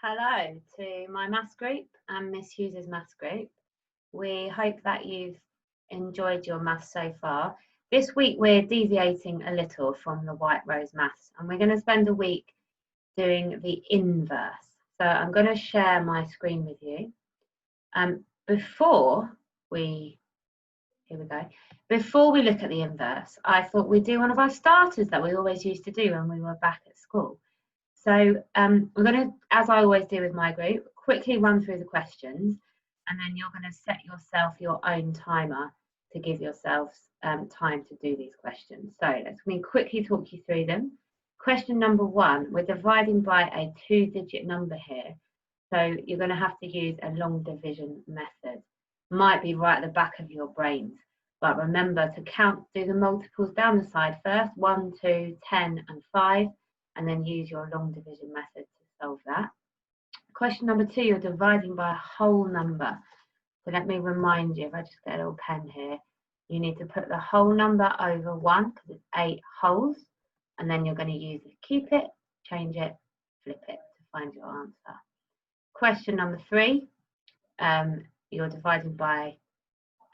Hello to my maths group and Miss Hughes's maths group. We hope that you've enjoyed your maths so far. This week we're deviating a little from the White Rose maths and we're going to spend a week doing the inverse. So I'm going to share my screen with you. Before we look at the inverse, I thought we'd do one of our starters that we always used to do when we were back at school. So we're going to, as I always do with my group, quickly run through the questions, and then you're going to set yourself your own timer to give yourselves time to do these questions. So let me quickly talk you through them. Question number 1, we're dividing by a 2-digit number here. So you're going to have to use a long division method. Might be right at the back of your brains, but remember to do the multiples down the side first, 1, 2, 10 and 5. And then use your long division method to solve that. Question number 2, you're dividing by a whole number. So let me remind you, if I just get a little pen here, you need to put the whole number over 1 because it's 8 wholes. And then you're going to use it, keep it, change it, flip it to find your answer. Question number 3, you're dividing by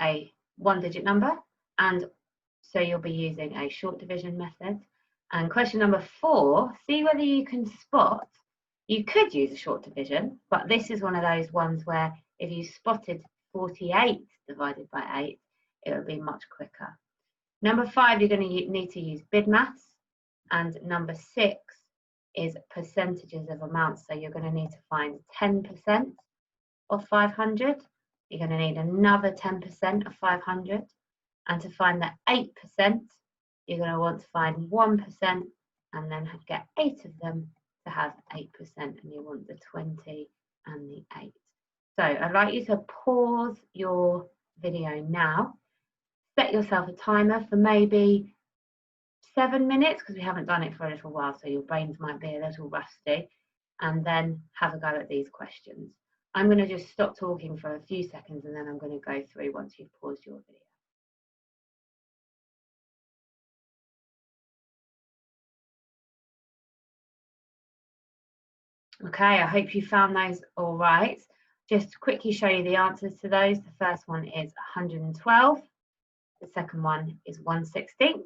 a 1-digit number. And so you'll be using a short division method. And question number 4, see whether you can spot, you could use a short division, but this is one of those ones where if you spotted 48 divided by 8, it would be much quicker. Number 5, you're going to need to use BIDMaths. And number 6 is percentages of amounts. So you're going to need to find 10% of 500. You're going to need another 10% of 500. And to find the 8%, you're going to want to find 1% and then get 8 of them to have 8%, and you want the 20 and the 8. So I'd like you to pause your video now, set yourself a timer for maybe 7 minutes because we haven't done it for a little while, so your brains might be a little rusty, and then have a go at these questions. I'm going to just stop talking for a few seconds and then I'm going to go through once you've paused your video. Okay, I hope you found those all right. Just to quickly show you the answers to those. The first one is 112. The second one is 1/16.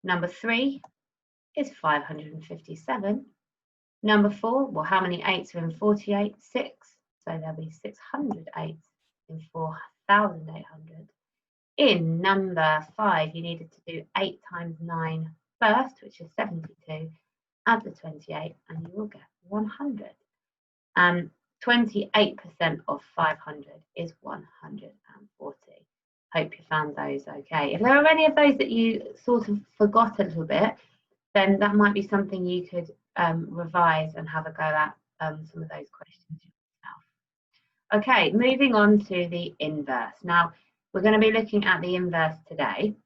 Number 3 is 557. Number 4, well, how many 8s are in 48? 6. So there'll be 600 8s in 4,800. In number 5, you needed to do 8 times 9 first, which is 72. Add the 28 and you will get 100. 28% of 500 is 140. Hope you found those okay. If there are any of those that you sort of forgot a little bit, then that might be something you could revise and have a go at some of those questions yourself. Okay, moving on to the inverse. Now, we're going to be looking at the inverse today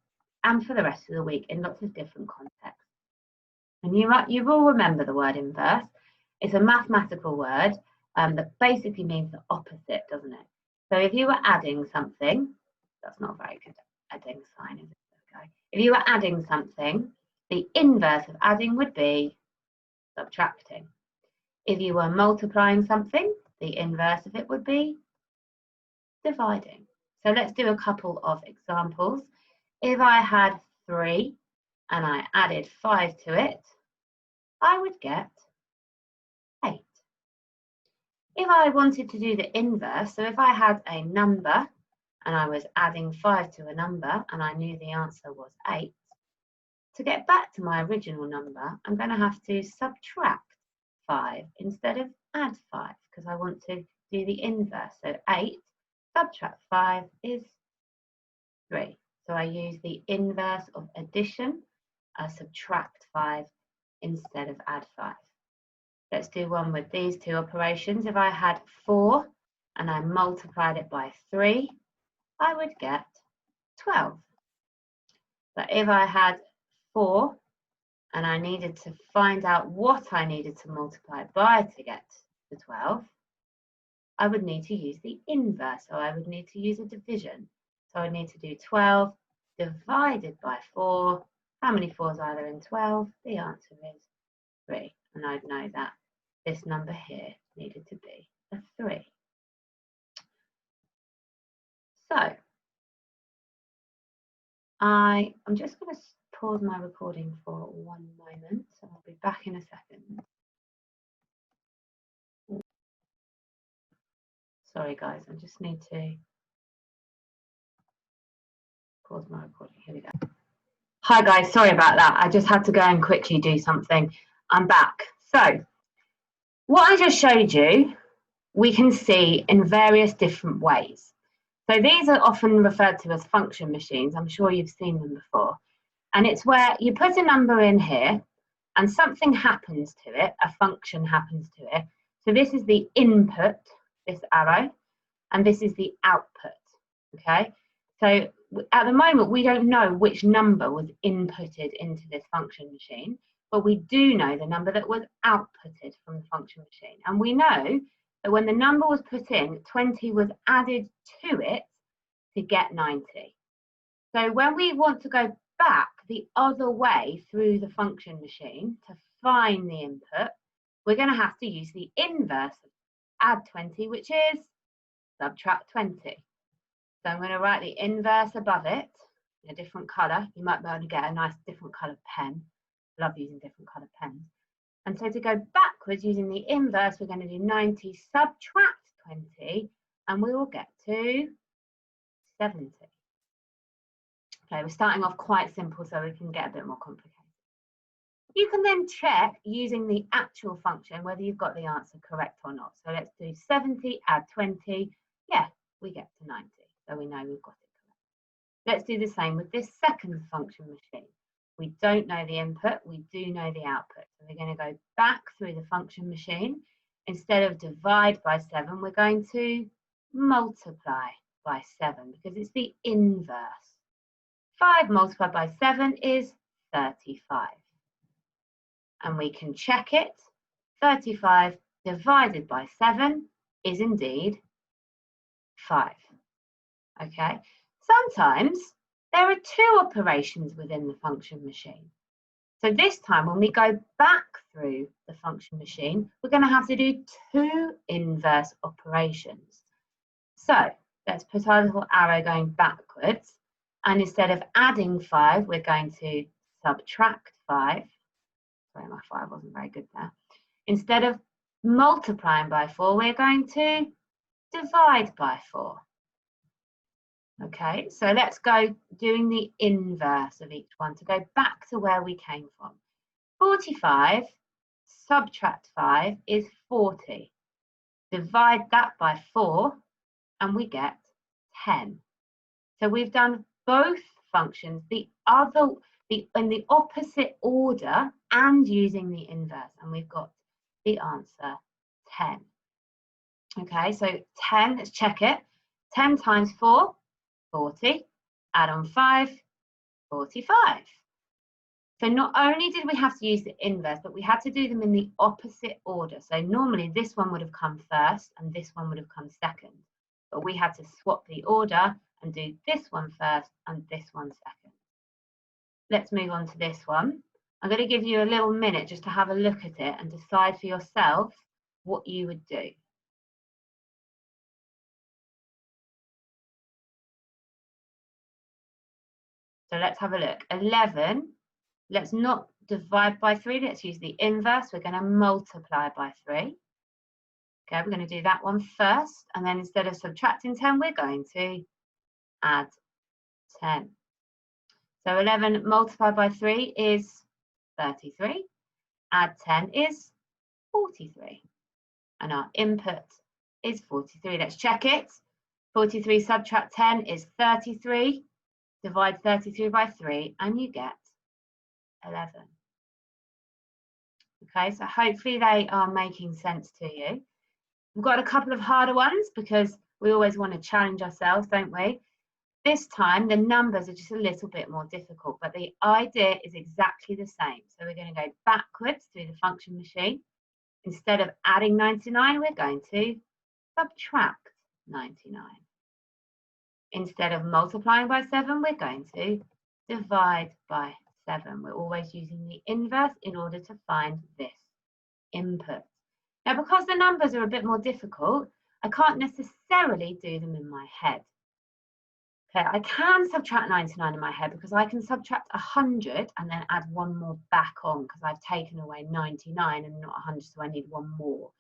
and for the rest of the week in lots of different contexts. And you will remember the word inverse. It's a mathematical word that basically means the opposite, doesn't it? So if you were adding something, that's not a very good adding sign, is it? Okay. If you were adding something, the inverse of adding would be subtracting. If you were multiplying something, the inverse of it would be dividing. So let's do a couple of examples. If I had 3 and I added 5 to it, I would get 8. If I wanted to do the inverse, so if I had a number and I was adding 5 to a number and I knew the answer was 8, to get back to my original number, I'm going to have to subtract 5 instead of add 5 because I want to do the inverse. So 8 subtract 5 is 3. So I use the inverse of addition. I subtract 5 instead of add 5. Let's do one with these two operations. If I had 4 and I multiplied it by 3, I would get 12. But if I had 4 and I needed to find out what I needed to multiply by to get to 12, I would need to use the inverse. So I would need to use a division. So I need to do 12 divided by 4. How many 4s are there in 12? The answer is 3. And I'd know that this number here needed to be a 3. So I'm just going to pause my recording for 1 moment, so I'll be back in a second. Sorry guys, I just need to pause my recording. Here we go. Hi guys, sorry about that. I just had to go and quickly do something. I'm back. So what I just showed you, we can see in various different ways. So these are often referred to as function machines. I'm sure you've seen them before. And it's where you put a number in here and something happens to it, a function happens to it. So this is the input, this arrow, and this is the output, okay? So at the moment, we don't know which number was inputted into this function machine, but we do know the number that was outputted from the function machine. And we know that when the number was put in, 20 was added to it to get 90. So when we want to go back the other way through the function machine to find the input, we're going to have to use the inverse of add 20, which is subtract 20. So I'm going to write the inverse above it in a different colour. You might be able to get a nice different coloured pen. Love using different coloured pens. And so to go backwards using the inverse, we're going to do 90 subtract 20, and we will get to 70. Okay, we're starting off quite simple so we can get a bit more complicated. You can then check using the actual function whether you've got the answer correct or not. So let's do 70, add 20. Yeah, we get to 90. So we know we've got it correct. Let's do the same with this second function machine. We don't know the input, we do know the output. So we're going to go back through the function machine. Instead of divide by 7, we're going to multiply by 7 because it's the inverse. 5 multiplied by 7 is 35. And we can check it. 35 divided by 7 is indeed 5. Okay, sometimes there are 2 operations within the function machine. So this time when we go back through the function machine, we're going to have to do 2 inverse operations. So let's put our little arrow going backwards. And instead of adding 5, we're going to subtract 5. Sorry, my 5 wasn't very good there. Instead of multiplying by 4, we're going to divide by 4. Okay, so let's go doing the inverse of each one to go back to where we came from. 45 subtract 5 is 40. Divide that by 4 and we get 10. So we've done both functions in the opposite order and using the inverse, and we've got the answer 10. Okay, so 10, let's check it. 10 times 4, 40. Add on 5, 45. So not only did we have to use the inverse, but we had to do them in the opposite order. So normally this one would have come first and this one would have come second. But we had to swap the order and do this one first and this one second. Let's move on to this one. I'm going to give you a little minute just to have a look at it and decide for yourself what you would do. So let's have a look. 11, let's not divide by 3, let's use the inverse. We're going to multiply by 3. Okay, we're going to do that one first, and then instead of subtracting 10, we're going to add 10. So 11 multiplied by 3 is 33. Add 10 is 43. And our input is 43. Let's check it. 43 subtract 10 is 33. Divide 33 by 3 and you get 11. Okay, so hopefully they are making sense to you. We've got a couple of harder ones because we always want to challenge ourselves, don't we? This time the numbers are just a little bit more difficult, but the idea is exactly the same. So we're going to go backwards through the function machine. Instead of adding 99, we're going to subtract 99. Instead of multiplying by 7, we're going to divide by 7. We're always using the inverse in order to find this input. Now, because the numbers are a bit more difficult, I can't necessarily do them in my head. Okay, I can subtract 99 in my head because I can subtract 100 and then add one more back on because I've taken away 99 and not 100, so I need one more.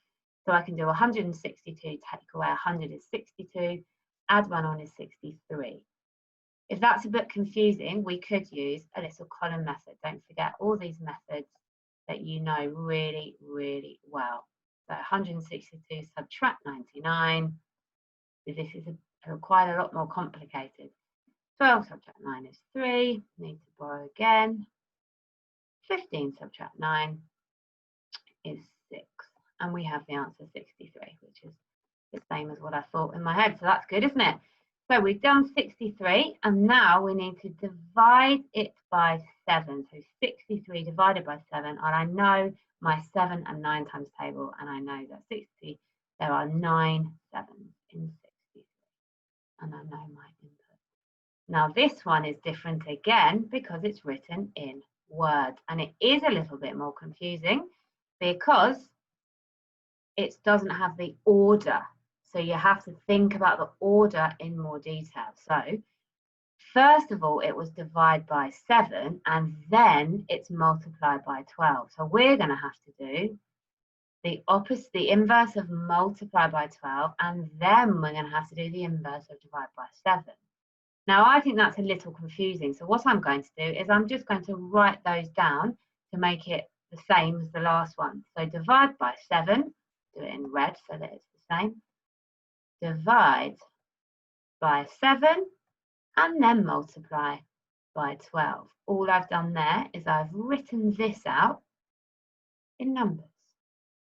So I can do 162, take away 100 is 62, add one on is 63. If that's a bit confusing, we could use a little column method. Don't forget all these methods that you know really, really well. So 162 subtract 99. This is quite a lot more complicated. 12 subtract 9 is 3. Need to borrow again. 15 subtract 9 is 6. And we have the answer 63, which is the same as what I thought in my head. So that's good, isn't it? So we've done 63, and now we need to divide it by 7. So 63 divided by 7, and I know my 7 and 9 times table, and I know that 60, there are 9 sevens in 63, and I know my input. Now this one is different again because it's written in words, and it is a little bit more confusing because it doesn't have the order. So you have to think about the order in more detail. So first of all, it was divide by 7 and then it's multiplied by 12. So we're going to have to do the opposite, the inverse of multiply by 12, and then we're going to have to do the inverse of divide by 7. Now I think that's a little confusing. So what I'm going to do is I'm just going to write those down to make it the same as the last one. So divide by 7, do it in red so that it's the same. Divide by 7 and then multiply by 12. All I've done there is I've written this out in numbers.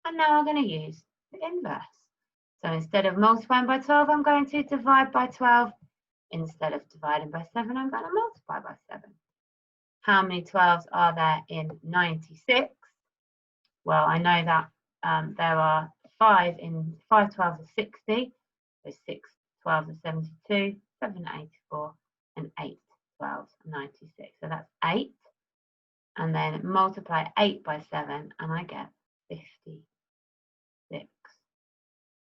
And now I'm going to use the inverse. So instead of multiplying by 12, I'm going to divide by 12. Instead of dividing by 7, I'm going to multiply by 7. How many 12s are there in 96? Well, I know that there are 5 12s are 60. So 6 12s are 72, 7 are 84, and 8 12s are 96. So that's 8. And then multiply 8 by 7, and I get 56.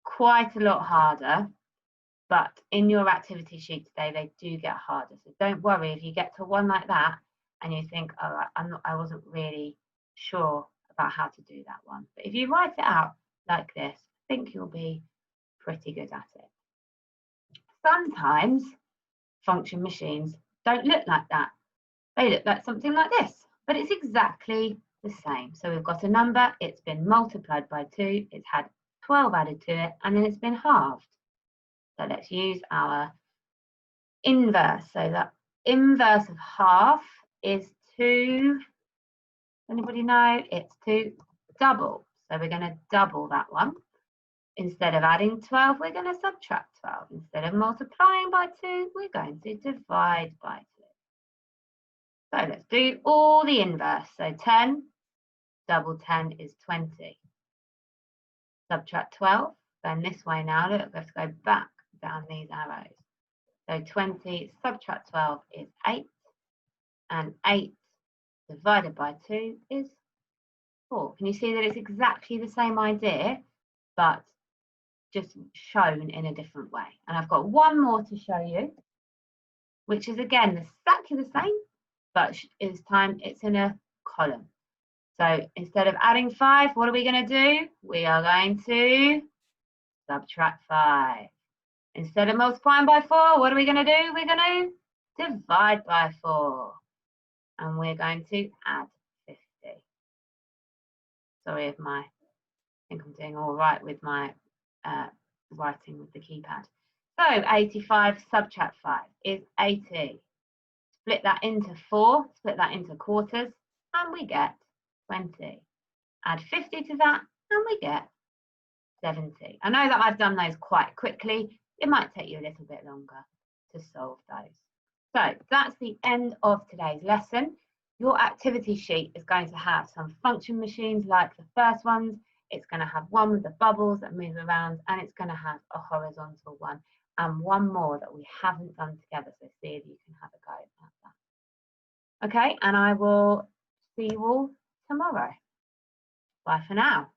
Quite a lot harder, but in your activity sheet today, they do get harder. So don't worry if you get to one like that and you think, oh, I wasn't really sure about how to do that one. But if you write it out like this, I think you'll be pretty good at it. Sometimes function machines don't look like that. They look like something like this, but it's exactly the same. So we've got a number, it's been multiplied by 2, it's had 12 added to it, and then it's been halved. So let's use our inverse. So the inverse of half is 2. Anybody know? It's 2 double. So we're going to double that one. Instead of adding 12, we're going to subtract 12. Instead of multiplying by 2, we're going to divide by 2. So let's do all the inverse. So 10, double 10 is 20. Subtract 12. Then this way now, look, let's go back down these arrows. So 20 subtract 12 is 8. And 8 divided by 2 is 4. Can you see that it's exactly the same idea, but just shown in a different way? And I've got one more to show you, which is again exactly the same, but this time it's in a column. So instead of adding 5, what are we going to do? We are going to subtract 5. Instead of multiplying by 4, what are we going to do? We're going to divide by 4. And we're going to add 50. Sorry if I think I'm doing all right with my writing with the keypad. So 85 subtract 5 is 80. Split that into 4, split that into quarters, and we get 20. Add 50 to that, and we get 70. I know that I've done those quite quickly. It might take you a little bit longer to solve those. So that's the end of today's lesson. Your activity sheet is going to have some function machines like the first ones. It's going to have one with the bubbles that move around, and it's going to have a horizontal one and one more that we haven't done together. So see if you can have a go at that. Okay, and I will see you all tomorrow. Bye for now.